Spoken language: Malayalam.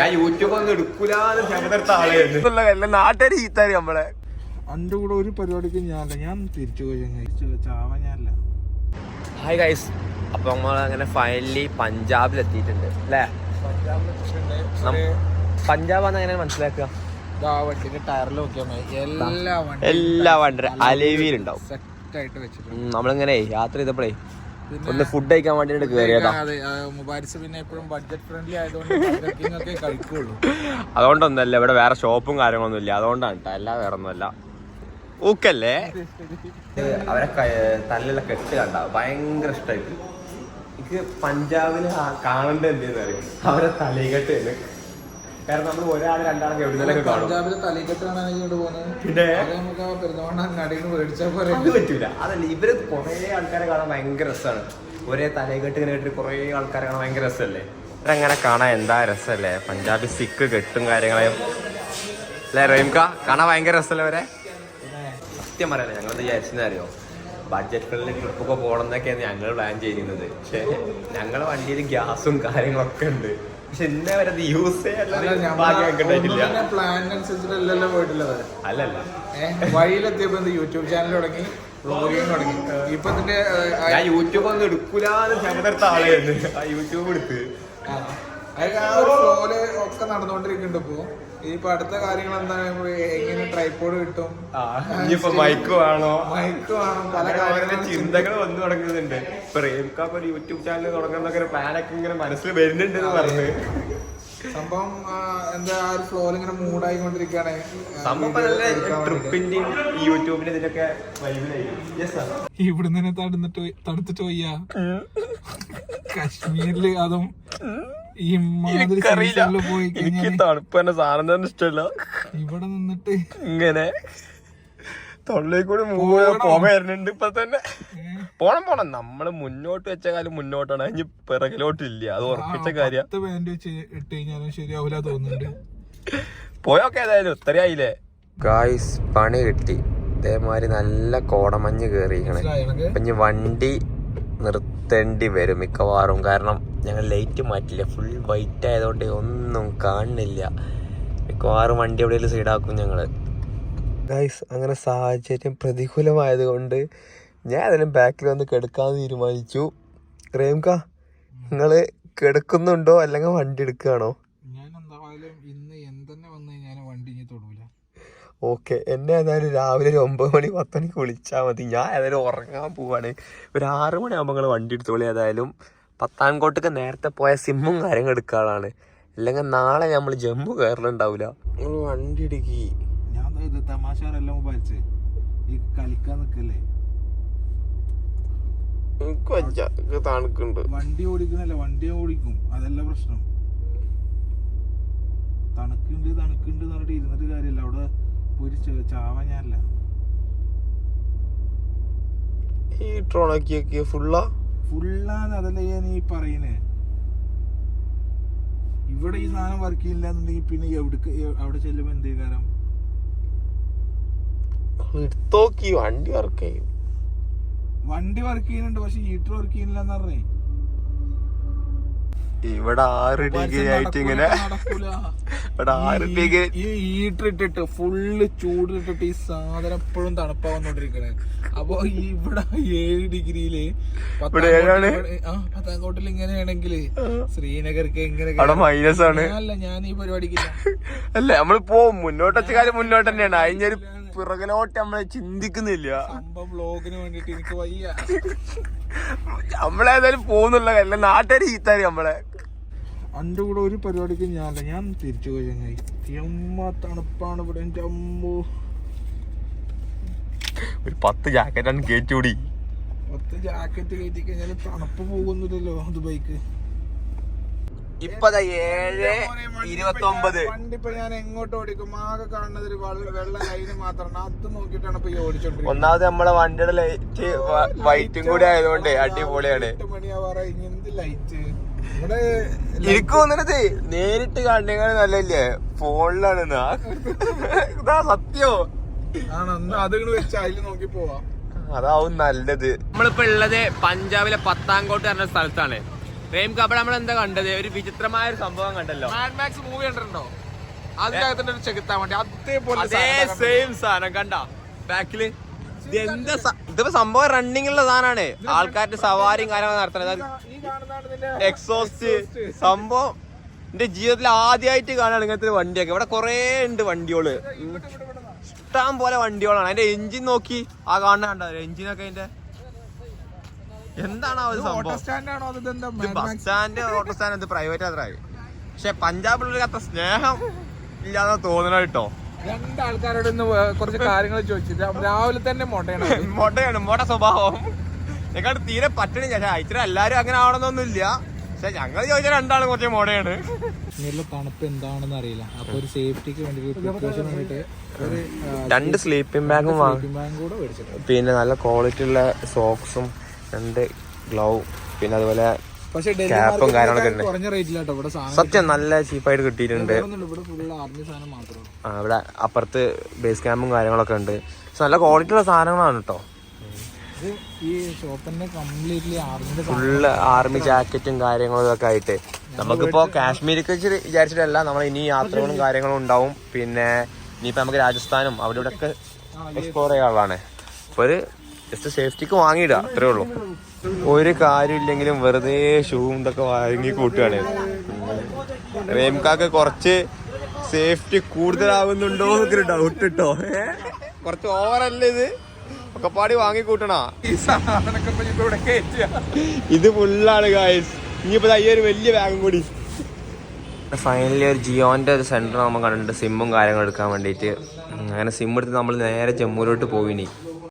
ഞാൻ യൂട്യൂബ് ഒന്നും എടുക്കൂലെന്ന് ശബ്ദെടുത്ത ആളായിരുന്നു. നാട്ടുകാർ ചീത്താരി നമ്മളെ. അന്റെ കൂടെ ഒരു പരിപാടിക്ക് ഞാൻ തിരിച്ചു പോയി ചാവാൻ ഞാനല്ല. ഹായ് ഗൈസ്, അപ്പൊ നമ്മൾ അങ്ങനെ ഫൈനലി പഞ്ചാബിലെത്തിയിട്ടുണ്ട് അല്ലേ? പഞ്ചാബാന്ന് എങ്ങനെ മനസ്സിലാക്കുക? വണ്ടിന്റെ ടയറിൽ നോക്കിയാൽ എല്ലാ വണ്ടി അലേവിയിലുണ്ടാവും. നമ്മളിങ്ങനെ യാത്ര ചെയ്തപ്പോഴേ ഒന്ന് ഫുഡ് കഴിക്കാൻ വേണ്ടിട്ട് കയറിയതാ. അതുകൊണ്ടൊന്നല്ല, ഇവിടെ വേറെ ഷോപ്പും കാര്യങ്ങളൊന്നും ഇല്ല, അതുകൊണ്ടാണ് കേട്ടോ, അല്ല വേറെ ഒന്നുമല്ല. ഊക്കല്ലേ അവരെ തല്ലുള്ള കെട്ട് കണ്ട ഭയങ്കര ഇഷ്ടമായിട്ട്. എനിക്ക് പഞ്ചാബില് കാണേണ്ടത് എന്തെന്ന് അറിയാം, അവരെ തലകെട്ട് തന്നെ. കാരണം നമ്മൾ ഒരാൾ രണ്ടാളൊക്കെ എവിടുന്നൊക്കെ കാണും. പിന്നെ അത് പറ്റൂല, അതല്ല, ഇവര് കുറെ ആൾക്കാരെ കാണാൻ ഭയങ്കര രസമാണ്. ഒരേ തലകെട്ട് ഇങ്ങനെ കേട്ടിട്ട് കുറെ ആൾക്കാരെ കാണാൻ ഭയങ്കര രസമല്ലേ? ഇവരങ്ങനെ കാണാൻ എന്താ രസമല്ലേ? പഞ്ചാബി സിക്ക് കെട്ടും കാര്യങ്ങളെയും അല്ലേ റഹീംക്ക, കാണാൻ ഭയങ്കര രസമല്ലേ അവരെ? സത്യം പറയാനേ, ഞങ്ങൾ വിചാരിച്ചെന്ന് അറിയോ, ബഡ്ജറ്റ് ഫ്രണ്ട്ലി ട്രിപ്പൊക്കെ പോകണമെന്നൊക്കെയാണ് ഞങ്ങൾ പ്ലാൻ ചെയ്യുന്നത്. പക്ഷെ ഞങ്ങളുടെ വണ്ടിയിൽ ഗ്യാസും കാര്യങ്ങളൊക്കെ ഉണ്ട്, പക്ഷെ ഇന്നേ വരെ അത് യൂസ് ചെയ്യാൻ അല്ലല്ല. വഴിയിലെത്തിയപ്പോ യൂട്യൂബ് ചാനൽ തുടങ്ങി, വ്ളോഗിങ് തുടങ്ങി. ഇപ്പൊ ഞാൻ യൂട്യൂബ് ഒന്നും എടുക്കൂലെന്ന് ശബ്ദെടുത്ത ആളായിരുന്നു. ആ യൂട്യൂബ് എടുത്ത് ഫ്ലോയില് ഒക്കെ നടന്നുകൊണ്ടിരിക്കുന്നുണ്ട്. ഇപ്പൊ അടുത്ത കാര്യങ്ങൾ എന്താണ്, എങ്ങനെ ട്രൈപോഡ് കിട്ടും, ഇനിയിപ്പോ മൈക്ക് വേണോ പല കാര്യങ്ങളും ചിന്തകൾ വന്നു തുടങ്ങുന്നുണ്ട്. ഇപ്പൊ റേംകാക്ക് ഒരു യൂട്യൂബ് ചാനൽ തുടങ്ങുന്നൊക്കെ പ്ലാനൊക്കെ ഇങ്ങനെ മനസ്സിൽ വരുന്നുണ്ട് എന്ന് പറഞ്ഞു. സംഭവം എന്താ, ആ ഒരു ഫ്ലോയിൽ ഇങ്ങനെ മൂഡായിക്കൊണ്ടിരിക്കുകയാണ്. സംഭവം ട്രിപ്പിന്റെയും ഈ യൂട്യൂബിന്റെ ഇതിലൊക്കെ ഇവിടുന്ന് തന്നെ തടുത്തിട്ട് പോയ കശ്മീരില്, അതും ഈ പോയി തണുപ്പ് തന്നെ സാധനം തന്നെ ഇഷ്ടമല്ല. ഇവിടെ നിന്നിട്ട് ഇങ്ങനെ തൊള്ളിൽ കൂടി പോകാൻ വരുന്നുണ്ട്. ഇപ്പൊ തന്നെ പോണം നമ്മള് മുന്നോട്ട് വെച്ച കാലം മുന്നോട്ടാണ്, അതിന് പിറകിലോട്ടില്ല, അത് ഉറപ്പിച്ച കാര്യം. ഇട്ട് കഴിഞ്ഞാലും ശരിയാവില്ല തോന്നുന്നുണ്ട്. പോയൊക്കെ ഏതായാലും ഉത്തരയായില്ലേ ഗായ്സ്? പണി കിട്ടി. ഇതേമാതിരി നല്ല കോടമഞ്ഞ് കേറിയിരിക്കണേ. അപ്പൊ ഇനി വണ്ടി നിർത്തേണ്ടി വരും മിക്കവാറും, കാരണം ഞങ്ങൾ ലൈറ്റ് മാറ്റില്ല, ഫുൾ വൈറ്റ് ആയതുകൊണ്ട് ഒന്നും കാണുന്നില്ല. മിക്കവാറും വണ്ടി എവിടെയെങ്കിലും സൈഡാക്കും ഞങ്ങള് ഗൈസ്. അങ്ങനെ സാഹചര്യം പ്രതികൂലമായത് കൊണ്ട് ഞാൻ അതിനും ബാക്കിൽ വന്ന് കിടക്കാന്ന് തീരുമാനിച്ചു. റേംക, നിങ്ങള് കിടക്കുന്നുണ്ടോ അല്ലെങ്കിൽ വണ്ടി എടുക്കുകയാണോ? ഞാൻ എന്തായാലും ഇന്ന് എന്തെന്നെ വന്നു കഴിഞ്ഞാൽ വണ്ടി ഇനി തൊടൂല. ഓക്കെ, എന്നെ ഏതായാലും രാവിലെ ഒരു 9 മണി 10 മണിക്ക് വിളിച്ചാൽ മതി. ഞാൻ ഏതായാലും ഉറങ്ങാൻ പോവാണ്. ഒരു 6 മണിയാകുമ്പോൾ നിങ്ങൾ വണ്ടി എടുത്തോളി. ഏതായാലും പത്താൻകോട്ടൊക്കെ നേരത്തെ പോയ സിമ്മും കാര്യങ്ങൾ എടുക്കാനാണ്, അല്ലെങ്കിൽ നാളെ നമ്മൾ ജമ്മു കയറലുണ്ടാവില്ല. നിങ്ങൾ വണ്ടി എടുക്കി. ഞാൻ തമാശാരെല്ലാം വലിച്ച് ഈ കളിക്കാൻ നിക്കല്ലേ. തണുക്കുണ്ട്, വണ്ടി ഓടിക്കണല്ലേ, വണ്ടി ഓടിക്കും, അതല്ല പ്രശ്നം. തണുക്കുണ്ട് പറഞ്ഞിട്ട് ഇരുന്നിട്ട് കാര്യമില്ല, അവിടെ ഒരു ചാവാൻ ഞാനല്ല. ഫുള്ളാന്ന് അതല്ല ഞാൻ ഈ പറയുന്നേ. ഇവിടെ ഈ സാധനം വർക്ക് ചെയ്യില്ല എന്നുണ്ടെങ്കിൽ പിന്നെ അവിടെ ചെല്ലുമ്പോ എന്തേ കാരം വണ്ടി വർക്ക് ചെയ്യും. വണ്ടി വർക്ക് ചെയ്യുന്നുണ്ട്, പക്ഷെ ഹീറ്റർ വർക്ക് ചെയ്യുന്നില്ല എന്ന് പറഞ്ഞേ. ഇവിടെ 6 ഡിഗ്രി ആയിട്ട് ഇങ്ങനെ ഈ ഹീറ്റർ ഇട്ടിട്ട് ഫുള്ള് ചൂടിലിട്ടിട്ട് ഈ സാധനം എപ്പോഴും തണുപ്പാവുന്നോണ്ടിരിക്കണേ. അപ്പൊ ഇവിടെ 7 ഡിഗ്രിയില് പത്താംകോട്ടിൽ ഇങ്ങനെയാണെങ്കില് ശ്രീനഗർക്ക് എങ്ങനെ മൈനസ് ആണ്. അല്ല, ഞാൻ ഈ പരിപാടിക്കില്ല. അല്ല, നമ്മള് പോവും, മുന്നോട്ട് വെച്ച കാര്യം മുന്നോട്ട് തന്നെയാണ്. അതിനൊരു പിറകിലോട്ട് നമ്മളെ ചിന്തിക്കുന്നില്ല. വ്ലോഗിന് വേണ്ടിട്ട് എനിക്ക് വയ്യ. നമ്മളേതായാലും പോകുന്നുള്ള അല്ല, നാട്ടുകാർ ചീത്താരി നമ്മളെ. അന്റെ കൂടെ ഒരു പരിപാടിക്ക് ഞാൻ തിരിച്ചു പോയി. തണുപ്പാണ് ഇവിടെ. എന്റെ അമ്മോ, ഒരു 10 ജാക്കറ്റാണ് കയറ്റികൂടി. 10 ജാക്കറ്റ് കയറ്റി കഴിഞ്ഞാൽ തണുപ്പ് പോകുന്നില്ലല്ലോ. അത് ബൈക്ക് ഇപ്പൊ 7:29. വണ്ടിപ്പോ ഞാൻ എങ്ങോട്ട് ഓടിക്കും, ആകെ കാണുന്നത് ഒരു വെള്ള ലൈന് മാത്രമാണ്. അത് നോക്കിയിട്ടാണ് ഇപ്പൊ ഈ ഓടിച്ചോണ്ടിരിക്കുന്നത്. ഒന്നാമത് നമ്മളെ വണ്ടിയുടെ ലൈറ്റ് വൈറ്റും കൂടി ആയതുകൊണ്ട് അടിപൊളിയാണ്. 8 മണിയാവാറ, ഇനി എന്ത് ലൈറ്റ് ഇവിടെ. എനിക്ക് തോന്നുന്നത് നേരിട്ട് കണ്ടെങ്കിൽ നല്ലല്ലേ, ഫോണിലാണ് സത്യോ ആണോ? അത് വെച്ച് അതില് നോക്കി പോവാം, അതാവും നല്ലത്. നമ്മളിപ്പോ ഉള്ളത് പഞ്ചാബിലെ പത്താൻകോട്ട് പറഞ്ഞ സ്ഥലത്താണ്. റെയിംകാപ്പ് നമ്മൾ എന്താ കണ്ടത്? ഒരു വിചിത്രമായ ഒരു സംഭവം കണ്ടല്ലോ. മാഡ് മാക്സ് മൂവി കണ്ടിട്ടുണ്ടോ? അതിനകത്തിന്റെ ഒരു ചെകുത്താൻ വേണ്ടി അതേപോലെ അതേ സെയിം സാധനം കണ്ട ബാക്കില്. ഇതിപ്പോ സംഭവം റണ്ണിങ് ഉള്ള സാധനമാണ്. ആൾക്കാരുടെ സവാരിയും കാര്യങ്ങളും നടത്തണത്. എക്സോസ്റ്റ് സംഭവം എന്റെ ജീവിതത്തിൽ ആദ്യമായിട്ട് കാണാണ് ഇങ്ങനത്തെ വണ്ടിയൊക്കെ. ഇവിടെ കൊറേ ഉണ്ട് വണ്ടികള്, ഇഷ്ടം പോലെ വണ്ടികളാണ്. അതിന്റെ എഞ്ചിൻ നോക്കി ആ കാണുന്ന കണ്ടോ എഞ്ചിനൊക്കെ. അതിന്റെ എന്താണ് ആ ഒരു സംഭവം? ബസ് സ്റ്റാൻഡ് ഓട്ടോ സ്റ്റാൻഡ് എന്ത് പ്രൈവറ്റ് അത്രയായി. പക്ഷെ പഞ്ചാബിലുള്ള അത്ര സ്നേഹം ഇല്ലാതെ തോന്നണ കേട്ടോ. രണ്ടാൾക്കാരോട് കുറച്ച് കാര്യങ്ങൾ ചോദിച്ചിട്ട് രാവിലെ തന്നെ മോട്ട സ്വഭാവം ഞങ്ങൾ തീരെ പറ്റണില്ല. പക്ഷെ അയച്ചിട്ട് എല്ലാരും അങ്ങനെ ആവണമെന്നൊന്നുമില്ല. പക്ഷെ ഞങ്ങൾ ചോദിച്ച രണ്ടാളും കുറച്ച് മോഡയാണ്. തണുപ്പ് എന്താണെന്ന് അറിയില്ല. അപ്പൊ ഒരു സേഫ്റ്റിക്ക് വേണ്ടി 2 സ്ലീപ്പിംഗ് ബാഗും കൂടെ മേടിച്ചിട്ടുണ്ട്. പിന്നെ നല്ല ക്വാളിറ്റി ഉള്ള സോക്സും 2 ഗ്ലൗ, പിന്നെ അതുപോലെ ക്യാപ്പും കാര്യങ്ങളൊക്കെ ഉണ്ട്. കുറഞ്ഞ റേറ്റിലാട്ടോ ഇവിടെ സാധനം. സത്യം നല്ല ചീപ്പായിട്ട് കിട്ടിയിട്ടുണ്ട്. ഇവിടെ ഫുള്ള് ആർമി സാധനം മാത്രമേ. ഇവിടെ അപ്പുറത്ത് ബേസ് ക്യാമ്പും കാര്യങ്ങളൊക്കെ ഉണ്ട്. നല്ല ക്വാളിറ്റി ഉള്ള സാധനങ്ങളാണ് കേട്ടോ. ഈ ഷോപ്പിന്റെ കംപ്ലീറ്റ്ലി ആർമിന്റെ ഫുള്ള് ആർമി ജാക്കറ്റും കാര്യങ്ങളും ഒക്കെ ആയിട്ട്. നമുക്കിപ്പോ കാശ്മീരിക്ക് വിചാരിച്ചിട്ടല്ല, നമ്മൾ ഇനി യാത്രകളും കാര്യങ്ങളും ഉണ്ടാവും. പിന്നെ ഇനിയിപ്പോ നമുക്ക് രാജസ്ഥാനും അവിടെ ഇവിടെ ഒക്കെ എക്സ്പ്ലോർ ചെയ്യാനുള്ളതാണ്. അപ്പൊ ഒരു ജസ്റ്റ് സേഫ്റ്റിക്ക് വാങ്ങിയിടുക, അത്രേ ഉള്ളൂ. ഒരു കാര്യമില്ലെങ്കിലും വെറുതെ ഷൂവും ഇതൊക്കെ വാങ്ങി കൂട്ടുകയാണ്. റേംകാക്ക് കുറച്ച് സേഫ്റ്റി കൂടുതലാവുന്നുണ്ടോ എന്നൊക്കെ ഡൗട്ട് ഇട്ടോ. കുറച്ച് ഓവറല്ലേ ഇത്? ഒക്കെ പാടി വാങ്ങി കൂട്ടണ ഈ സാധനമൊക്കെ ഇവിടെ കയറ്റുക. ഇത് ഫുള്ളാണ് ഗായ്സ്. ഇനിയിപ്പോ ഈ ഒരു വലിയ ബാഗും കൂടി. ഫൈനലി ഒരു ജിയോന്റെ ഒരു സെന്റർ നമ്മൾ കണ്ടിട്ടുണ്ട് സിമ്മും കാര്യങ്ങളും എടുക്കാൻ വേണ്ടിയിട്ട്. അങ്ങനെ സിം എടുത്ത് നമ്മൾ നേരെ ജമ്മുവിലോട്ട് പോയിനി.